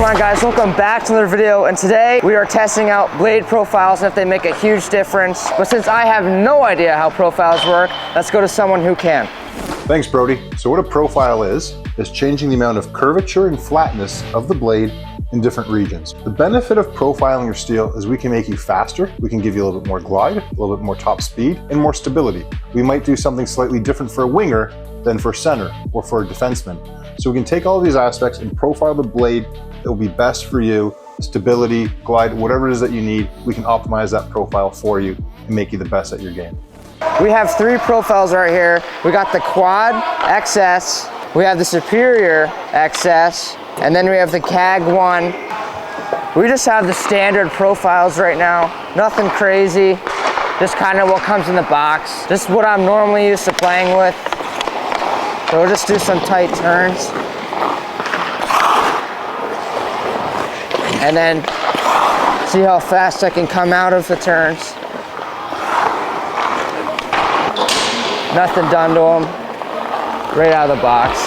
on guys, welcome back to another video, and today we are testing out blade profiles and if they make a huge difference. But since I have no idea how profiles work, let's go to someone who can. Thanks, Brody. So what a profile is changing the amount of curvature and flatness of the blade in different regions. The benefit of profiling your steel is we can make you faster, we can give you a little bit more glide, a little bit more top speed, and more stability. We might do something slightly different for a winger than for center or for a defenseman. So we can take all of these aspects and profile the blade that will be best for you, stability, glide, whatever it is that you need, we can optimize that profile for you and make you the best at your game. We have three profiles right here. We got the Quad XS, we have the Superior XS, and then we have the Keg One. We just have the standard profiles right now. Nothing crazy, just kind of what comes in the box. Just what I'm normally used to playing with. So we'll just do some tight turns. And then see how fast I can come out of the turns. Nothing done to them. Right out of the box.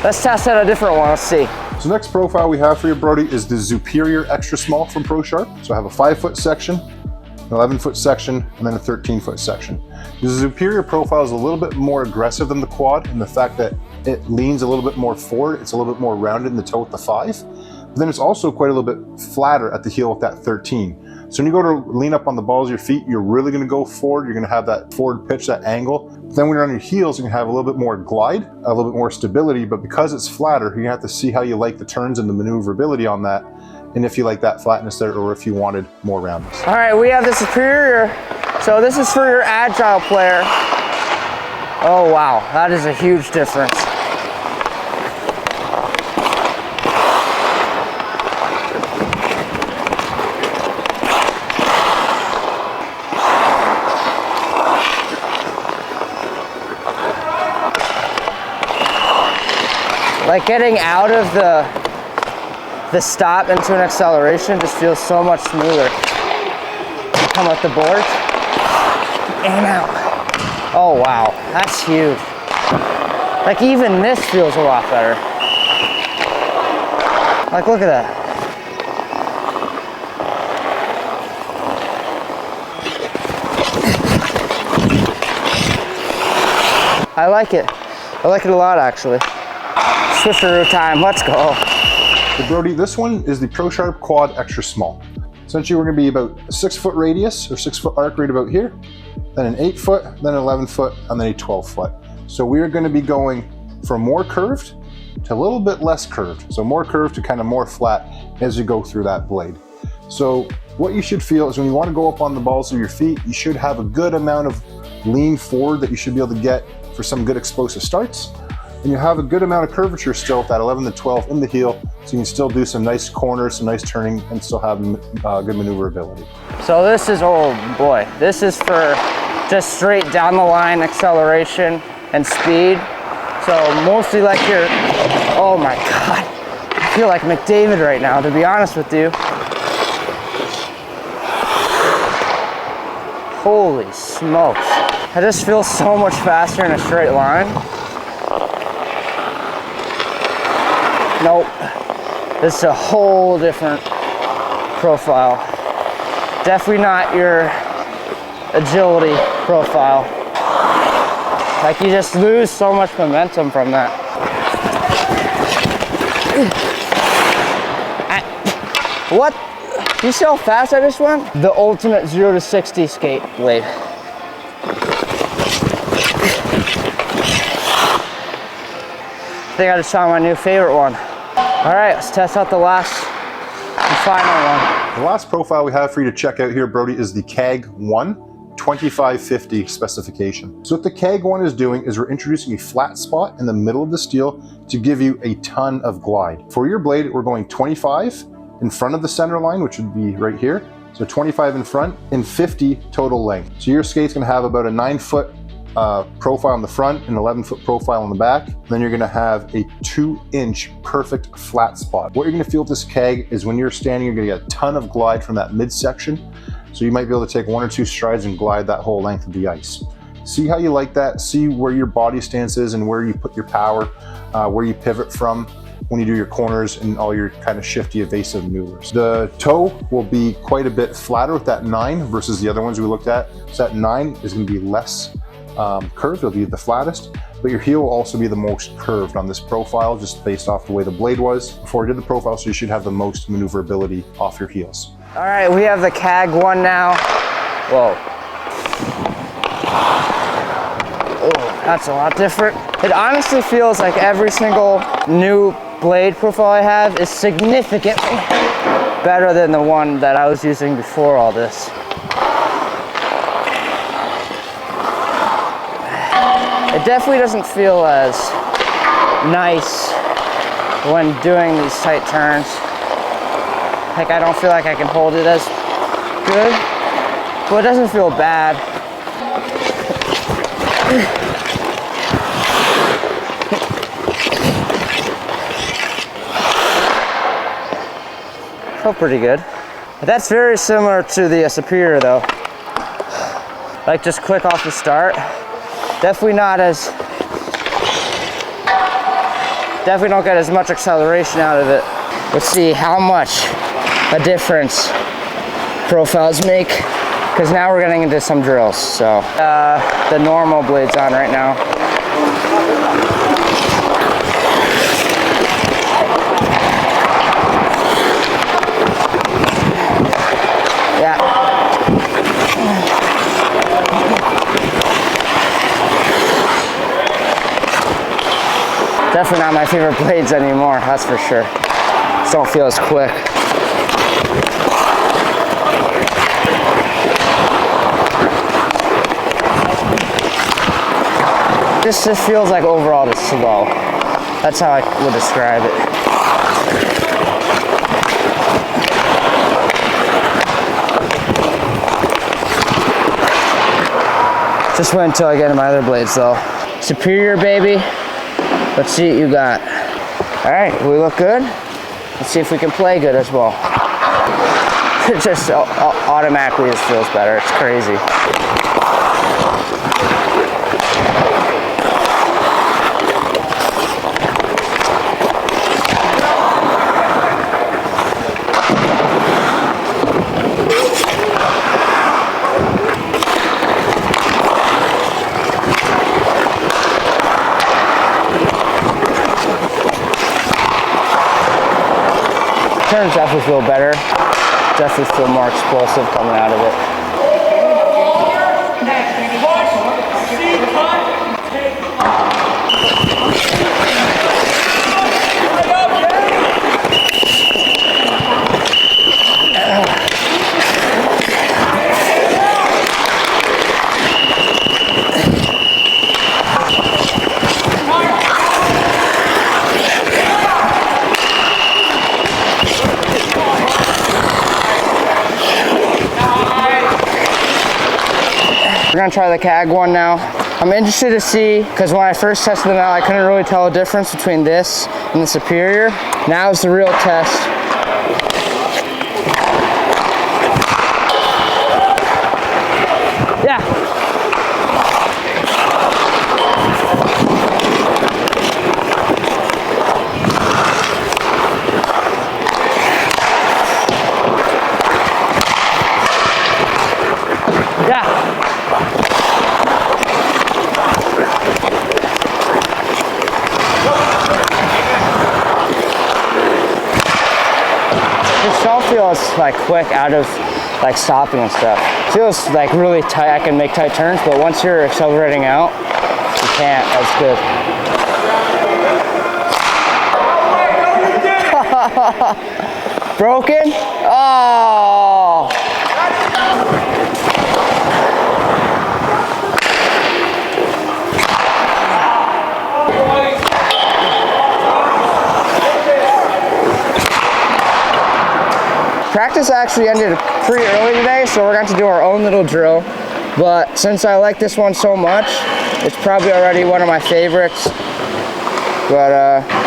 Let's test out a different one, let's see. So next profile we have for you, Brody, is the Superior Extra Small from ProSharp. So I have a 5-foot section, an 11-foot section, and then a 13-foot section. The Superior profile is a little bit more aggressive than the Quad in the fact that it leans a little bit more forward. It's a little bit more rounded in the toe with the 5. But then it's also quite a little bit flatter at the heel with that 13. So when you go to lean up on the balls of your feet, you're really gonna go forward. You're gonna have that forward pitch, that angle. But then when you're on your heels, you can have a little bit more glide, a little bit more stability, but because it's flatter, you have to see how you like the turns and the maneuverability on that, and if you like that flatness there, or if you wanted more roundness. All right, we have the Superior. So this is for your agile player. Oh wow, that is a huge difference. Like getting out of the stop into an acceleration just feels so much smoother. Come up the board, aim out. Oh wow, that's huge. Like even this feels a lot better. Like look at that. I like it. I like it a lot actually. Swifteroo time, let's go. So Brody, this one is the ProSharp Quad Extra Small. Essentially, we're gonna be about a 6-foot radius or 6-foot arc right about here, then an 8-foot, then an 11-foot, and then a 12-foot. So we are gonna be going from more curved to a little bit less curved. So more curved to kind of more flat as you go through that blade. So what you should feel is when you wanna go up on the balls of your feet, you should have a good amount of lean forward that you should be able to get for some good explosive starts. And you have a good amount of curvature still at that 11 to 12 in the heel, so you can still do some nice corners, some nice turning, and still have good maneuverability. So this is, oh boy, this is for just straight down the line acceleration and speed. So mostly like your, oh my God, I feel like McDavid right now, to be honest with you. Holy smokes. I just feel so much faster in a straight line. Nope, this is a whole different profile. Definitely not your agility profile. Like you just lose so much momentum from that. What? You see how fast I just went? The ultimate 0 to 60 skate blade. I think I just found my new favorite one. All right, let's test out the last and final one. The last profile we have for you to check out here, Brody, is the Keg One 2550 specification. So what the Keg One is doing is we're introducing a flat spot in the middle of the steel to give you a ton of glide. For your blade, we're going 25 in front of the center line, which would be right here. So 25 in front and 50 total length. So your skate's gonna have about a 9-foot profile on the front, an 11-foot profile on the back. Then you're gonna have a 2-inch perfect flat spot. What you're gonna feel with this keg is when you're standing, you're gonna get a ton of glide from that midsection. So you might be able to take 1 or 2 strides and glide that whole length of the ice. See how you like that, see where your body stance is and where you put your power, where you pivot from. when you do your corners and all your kind of shifty, evasive maneuvers. The toe will be quite a bit flatter with that 9 versus the other ones we looked at. So that 9 is going to be less curved, it'll be the flattest, but your heel will also be the most curved on this profile, just based off the way the blade was before I did the profile, so you should have the most maneuverability off your heels. All right, we have the Keg One now. Whoa. Oh, that's a lot different. It honestly feels like every single new blade profile I have is significantly better than the one that I was using before all this. It definitely doesn't feel as nice when doing these tight turns. Like, I don't feel like I can hold it as good, but it doesn't feel bad. Felt pretty good. That's very similar to the Superior though. Like, just quick off the start. Definitely don't get as much acceleration out of it. Let's see how much a difference profiles make, because now we're getting into some drills. So the normal blade's on right now. Yeah. Definitely not my favorite blades anymore, that's for sure. Just don't feel as quick. This just feels like overall just slow. That's how I would describe it. Just wait until I get into my other blades though. Superior, baby. Let's see what you got. All right, we look good. Let's see if we can play good as well. It just automatically just feels better. It's crazy. Turns definitely feel better. Definitely feel more explosive coming out of it. We're gonna try the Keg One now. I'm interested to see, because when I first tested them out, I couldn't really tell the difference between this and the Superior. Now is the real test. Yeah. Feels like quick out of like stopping and stuff. Feels like really tight. I can make tight turns, but once you're accelerating out, you can't. That's good. Broken? Oh. Practice actually ended pretty early today, so we're going to do our own little drill. But since I like this one so much, it's probably already one of my favorites. But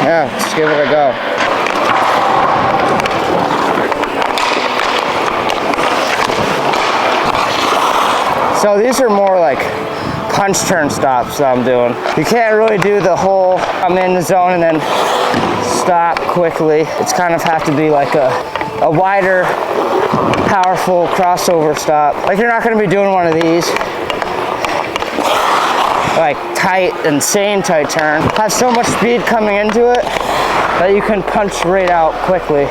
yeah, let's give it a go. So these are more like punch turn stops that I'm doing. You can't really do the whole I'm in the zone and then stop quickly. It's kind of have to be like a wider, powerful crossover stop. Like you're not gonna be doing one of these, like tight, insane tight turn. Have so much speed coming into it that you can punch right out quickly.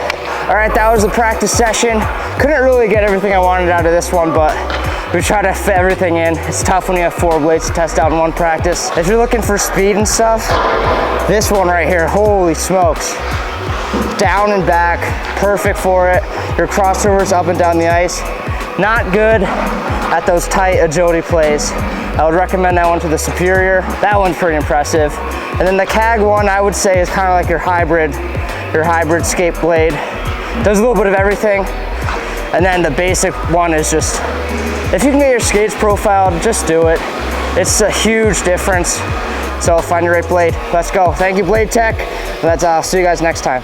All right, that was the practice session. Couldn't really get everything I wanted out of this one, but we try to fit everything in. It's tough when you have 4 blades to test out in one practice. If you're looking for speed and stuff, this one right here, holy smokes. Down and back, perfect for it. Your crossovers up and down the ice. Not good at those tight agility plays. I would recommend that one to the Superior. That one's pretty impressive. And then the Keg One, I would say, is kind of like your hybrid skate blade. Does a little bit of everything. And then the basic one is just, if you can get your skates profiled, just do it. It's a huge difference. So find your right blade. Let's go. Thank you, Blade Tech. I'll see you guys next time.